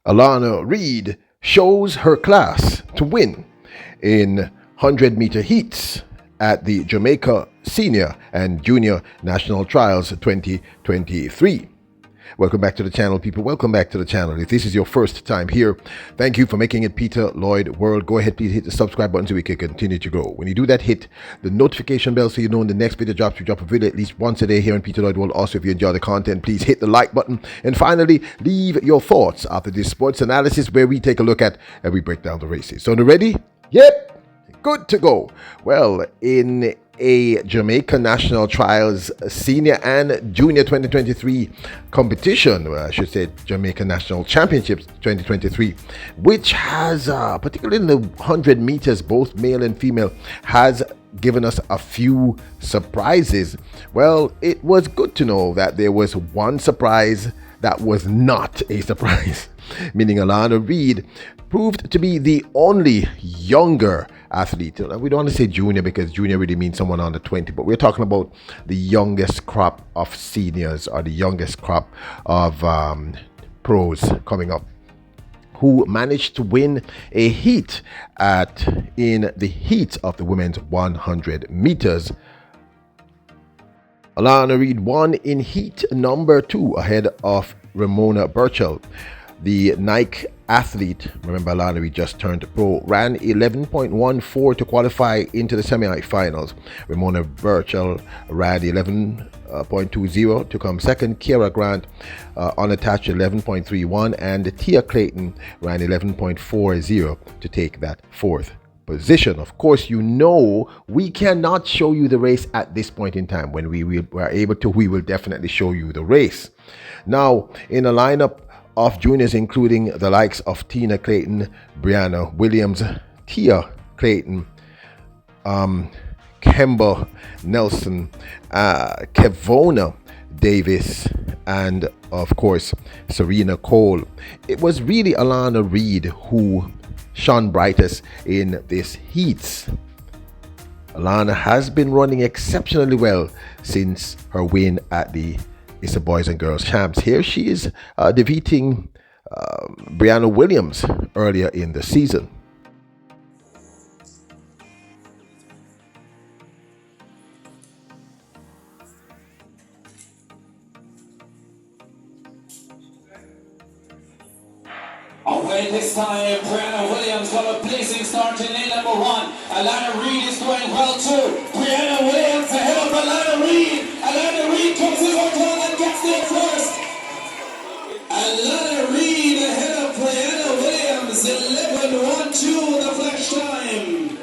Alana Reid shows her class to win in 100-meter heats at the Jamaica Senior and Junior National Trials 2023. Welcome back to the channel, people. Welcome back to the channel. If this is your first time here, thank you for making it Peter Lloyd World. Go ahead, please hit the subscribe button so we can continue to grow. When you do that, hit the notification bell so you know when the next video drops. We drop a video at least once a day here on Peter Lloyd World. Also, if you enjoy the content, please hit the like button. And finally, leave your thoughts after this sports analysis where we take a look at and we break down the races. So, ready? Yep. Good to go. Well, in a Jamaica National Trials Senior and Junior 2023 competition, I should say Jamaica National Championships 2023, which has, particularly in the 100 meters, both male and female, has given us a few surprises. Well, it was good to know that there was one surprise that was not a surprise, meaning Alana Reid proved to be the only younger athlete. We don't want to say junior because junior really means someone under 20, but we're talking about the youngest crop of seniors or the youngest crop of pros coming up who managed to win a heat in the heat of the women's 100 meters. Alana Reid won in heat number 2 ahead of Ramona Burchell. The Nike athlete, remember Alana Reid just turned pro, ran 11.14 to qualify into the semi-finals. Ramona Burchell ran 11.20 to come second. Kiera Grant unattached 11.31, and Tia Clayton ran 11.40 to take that fourth position. Of course, you know we cannot show you the race at this point in time. When we are able to, we will definitely show you the race. Now, in a lineup of juniors, including the likes of Tina Clayton, Brianna Williams, Tia Clayton, Kemba Nelson, Kevona Davis, and of course Serena Cole. It was really Alana Reid who shone brightest in this heats. Alana has been running exceptionally well since her win at the ISA Boys and Girls Champs. Here she is defeating Brianna Williams earlier in the season. Away this time, Brianna Williams got a blazing start in lane number 1. Alana Reid is going well too. Brianna Williams ahead of Alana Reid. Alana Reid comes in on top and gets there first. Alana Reid ahead of Brianna Williams. 11.12 the flash time.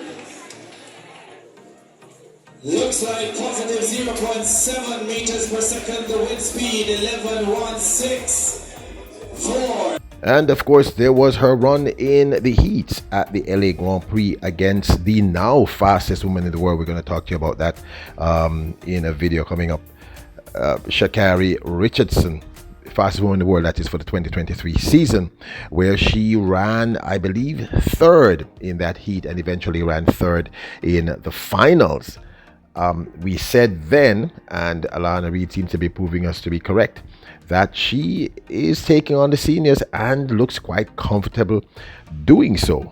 Looks like positive 0.7 meters per second. The wind speed 11.16.4. And of course, there was her run in the heats at the LA Grand Prix against the now fastest woman in the world. We're going to talk to you about that in a video coming up. Sha'Carri Richardson, fastest woman in the world, that is for the 2023 season, where she ran, I believe, third in that heat and eventually ran third in the finals. We said then, and Alana Reid seems to be proving us to be correct, that she is taking on the seniors and looks quite comfortable doing so.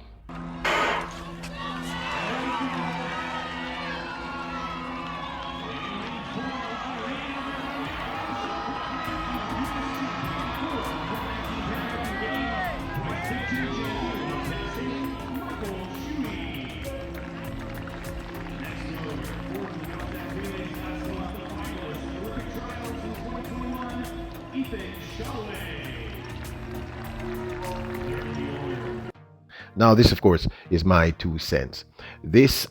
Now, this, of course, is my 2 cents. This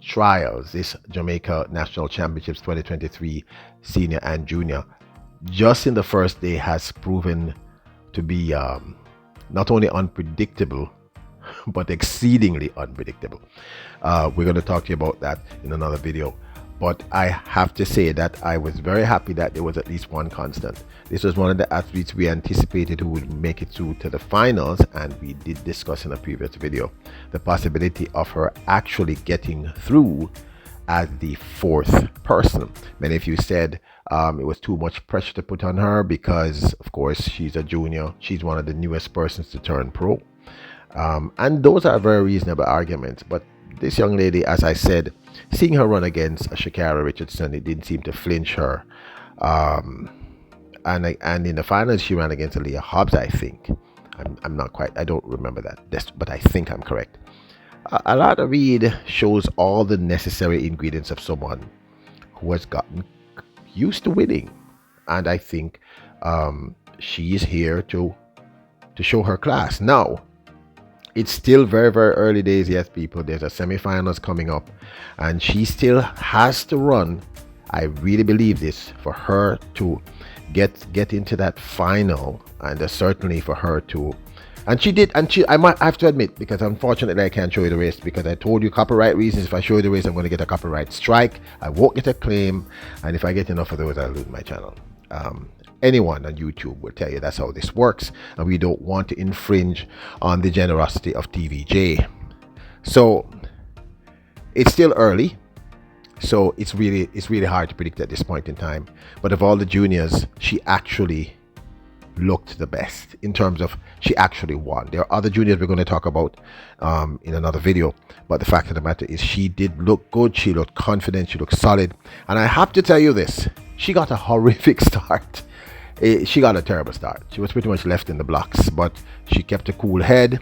trials, this Jamaica National Championships 2023 Senior and Junior, just in the first day has proven to be not only unpredictable, but exceedingly unpredictable. We're going to talk to you about that in another video. But I have to say that I was very happy that there was at least one constant. This was one of the athletes we anticipated who would make it through to the finals, and we did discuss in a previous video the possibility of her actually getting through as the 4th person. Many of you said It was too much pressure to put on her because, of course, she's a junior. She's one of the newest persons to turn pro. And those are very reasonable arguments. But this young lady, as I said, seeing her run against Shakara Richardson, it didn't seem to flinch her. And in the finals, she ran against Aaliyah Hobbs, I think. I'm not quite, I don't remember that, but I think I'm correct. Alana Reid shows all the necessary ingredients of someone who has gotten used to winning. And I think she is here to show her class. Now, it's still very, very early days, yes, people. There's a semifinals coming up, and she still has to run. I really believe this for her to get into that final, and certainly for her to, and she did, and I might have to admit, because unfortunately I can't show you the race because I told you copyright reasons. If I show you the race, I'm going to get a copyright strike. I won't get a claim, and if I get enough of those, I'll lose my channel. Anyone on YouTube will tell you that's how this works, and we don't want to infringe on the generosity of TVJ. So it's still early, so it's really hard to predict at this point in time. But of all the juniors, she actually looked the best in terms of she actually won. There are other juniors we're going to talk about in another video, but the fact of the matter is she did look good. She looked confident, she looked solid, and I have to tell you this, she got a horrific start. She got a terrible start. She was pretty much left in the blocks, but she kept a cool head,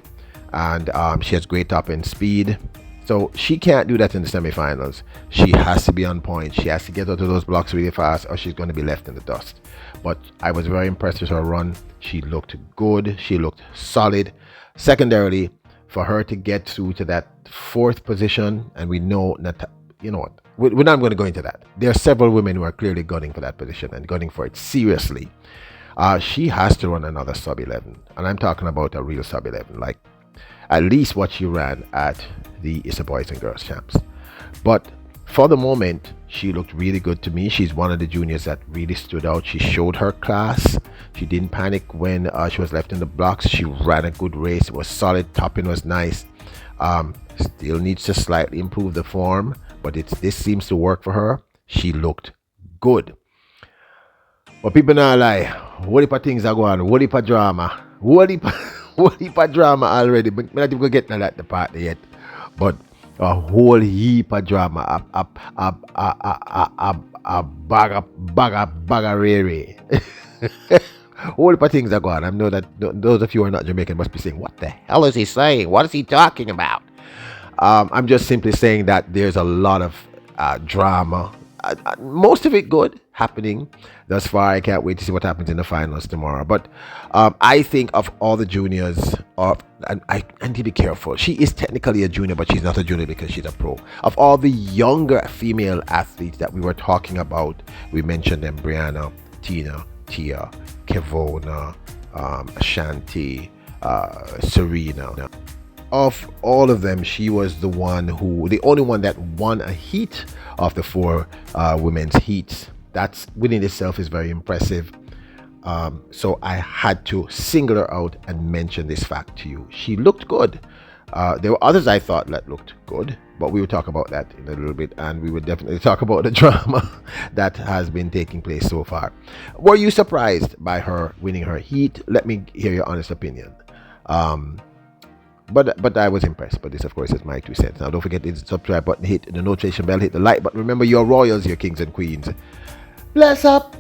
and she has great top end speed. So she can't do that in the semifinals. She has to be on point. She has to get out of those blocks really fast, or she's going to be left in the dust. But I was very impressed with her run. She looked good. She looked solid. Secondarily, for her to get through to that fourth position, and we know that, you know what, we're not going to go into that. There are several women who are clearly gunning for that position and gunning for it seriously. She has to run another sub 11, and I'm talking about a real sub 11, like at least what she ran at the ISA Boys and Girls Champs. But for the moment, she looked really good to me. She's one of the juniors that really stood out. She showed her class. She didn't panic when she was left in the blocks. She ran a good race. It was solid. Topping was nice. Still needs to slightly improve the form, but this seems to work for her. She looked good. But people not lie. What if things are going on? What if drama? What if drama already? But not even get to that the part yet. But a whole heap of drama. A bag of rare. Whole heap of things are going on. I know that those of you who are not Jamaican must be saying, what the hell is he saying? What is he talking about? I'm just simply saying that there's a lot of drama. Most of it good happening thus far. I can't wait to see what happens in the finals tomorrow. But I think of all the juniors, and I need to be careful. She is technically a junior, but she's not a junior because she's a pro. Of all the younger female athletes that we were talking about, we mentioned them: Brianna, Tina, Tia, Kevona, Ashanti, Serena. Of all of them, she was the only one that won a heat of the four women's heats. That's within itself is very impressive. So I had to single her out and mention this fact to you. She looked good. There were others I thought that looked good, but we will talk about that in a little bit, and we will definitely talk about the drama that has been taking place so far. Were you surprised by her winning her heat? Let me hear your honest opinion. But I was impressed. But this, of course, is my 2 cents. Now, don't forget to hit the subscribe button, hit the notification bell, hit the like button. Remember, you're royals, you're kings and queens. Bless up.